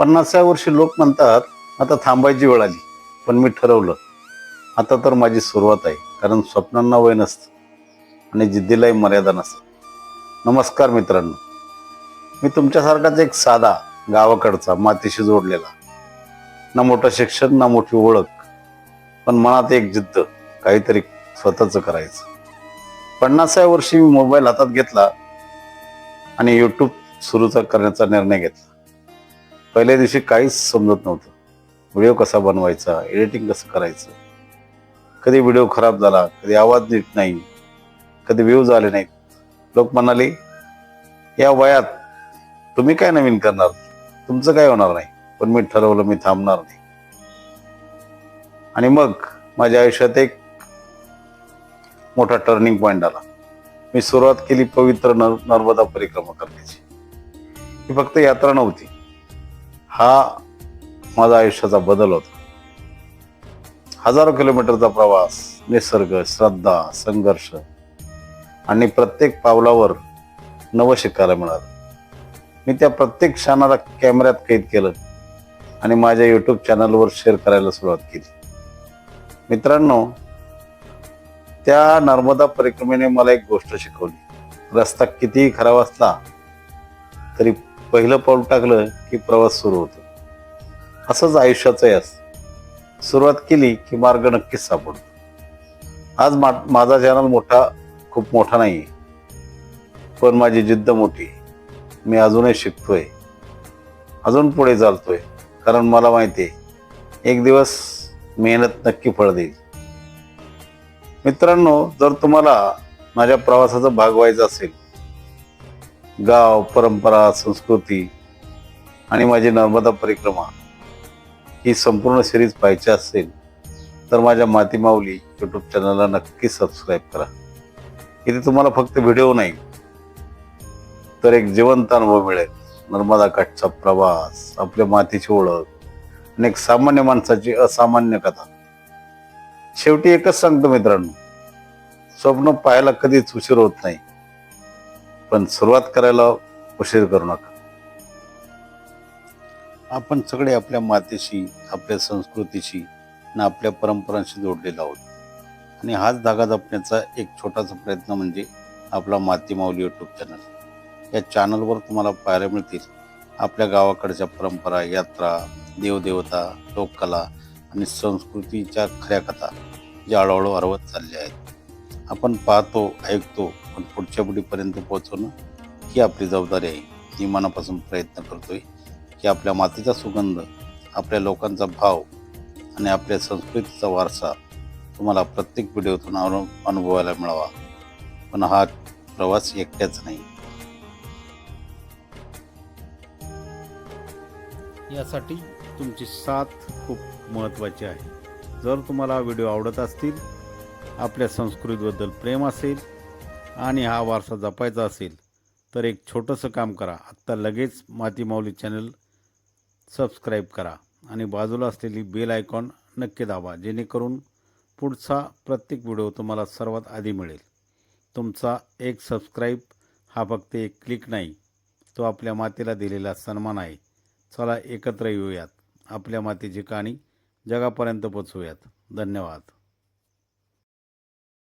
50व्या वर्षी लोक म्हणतात आता थांबायची वेळ आली, पण मी ठरवलं आता तर माझी सुरुवात आहे. कारण स्वप्नांना वय नसतं आणि जिद्दीलाही मर्यादा नसते. नमस्कार मित्रांनो, मी तुमच्यासारखाच एक साधा गावाकडचा मातीशी जोडलेला, ना मोठं शिक्षण ना मोठी ओळख, पण मनात एक जिद्द, काहीतरी स्वतःच करायचं. 50व्या वर्षी मी मोबाईल हातात घेतला आणि युट्यूब सुरू करण्याचा निर्णय घेतला. पहिल्या दिवशी काहीच समजत नव्हतं. व्हिडिओ कसा बनवायचा, एडिटिंग कसं करायचं, कधी व्हिडिओ खराब झाला, कधी आवाज नीट नाही, कधी व्ह्यूज आले नाहीत. लोक म्हणाले, या वयात तुम्ही काय नवीन करणार, तुमचं काय होणार नाही. पण मी ठरवलं मी थांबणार नाही. आणि मग माझ्या आयुष्यात एक मोठा टर्निंग पॉइंट आला. मी सुरुवात केली पवित्र नर्मदा परिक्रमा करण्याची. ही फक्त यात्रा नव्हती, हा माझा आयुष्याचा बदल होता. हजारो किलोमीटरचा प्रवास, निसर्ग, श्रद्धा, संघर्ष आणि प्रत्येक पावलावर नवं शिकायला मिळालं. मी त्या प्रत्येक क्षणाला कॅमेऱ्यात कैद केलं आणि माझ्या युट्यूब चॅनलवर शेअर करायला सुरुवात केली. मित्रांनो, त्या नर्मदा परिक्रमेने मला एक गोष्ट शिकवली. रस्ता कितीही खराब असला तरी पहिलं पाऊल टाकलं की प्रवास सुरू होतो. असंच आयुष्याचंही असतं. सुरुवात केली की मार्ग नक्कीच सापडतो. आज माझा चॅनल खूप मोठा नाही, पण माझी जिद्द मोठी. मी अजूनही शिकतोय, अजून पुढे चालतोय, कारण मला माहिती आहे एक दिवस मेहनत नक्की फळ देईल. मित्रांनो, जर तुम्हाला माझ्या प्रवासाचा भाग व्हायचा असेल, गाव, परंपरा, संस्कृती आणि माझी नर्मदा परिक्रमा ही संपूर्ण सिरीज पाहायची असेल तर माझ्या माती माऊली यूट्यूब चॅनलला नक्की सबस्क्राईब करा. इथे तुम्हाला फक्त व्हिडिओ नाही तर एक जिवंत अनुभव मिळेल. नर्मदा काठचा प्रवास, आपल्या मातीची ओळख आणि एक सामान्य माणसाची असामान्य कथा. शेवटी एकच सांगतो मित्रांनो, स्वप्न पाहायला कधीच उशीर होत नाही, पण सुरुवात करायला उशीर करू नका. आपण सगळे आपल्या मातीशी, आपल्या संस्कृतीशी आणि आपल्या परंपरांशी जोडलेलो आहोत. आणि हाच धागा जपण्याचा एक छोटासा प्रयत्न म्हणजे आपला माती माऊली यूट्यूब चॅनल. या चॅनलवर तुम्हाला पाहायला मिळतील आपल्या गावाकडच्या परंपरा, यात्रा, देवदेवता, लोककला आणि संस्कृतीच्या खऱ्या कथा, ज्या हळूहळू हरवत चालल्या आहेत. आपण पाहतो, ऐकतो, पण पुढच्या पिढीपर्यंत पोहोचवणं ही आपली जबाबदारी आहे. मी मनापासून प्रयत्न करतोय की आपल्या मातीचा सुगंध, आपल्या लोकांचा भाव आणि आपल्या संस्कृतीचा वारसा तुम्हाला प्रत्येक व्हिडिओतून अनुभवायला मिळावा. पण हा प्रवास एकट्याच नाही. यासाठी तुमची साथ खूप महत्त्वाची आहे. जर तुम्हाला व्हिडिओ आवडत असतील, आपल्या संस्कृतीबद्दल प्रेम असेल आणि हा वारसा जपायचा असेल तर एक छोटंसं काम करा. आत्ता लगेच माती माऊली चॅनल सबस्क्राईब करा आणि बाजूला असलेली बेल आयकॉन नक्की दाबा, जेणेकरून पुढचा प्रत्येक व्हिडिओ तुम्हाला सर्वात आधी मिळेल. तुमचा एक सबस्क्राईब हा फक्त एक क्लिक नाही, तो आपल्या मातीला दिलेला सन्मान आहे. चला एकत्र येऊयात, आपल्या मातीची कहाणी जगापर्यंत पोचवूयात. धन्यवाद.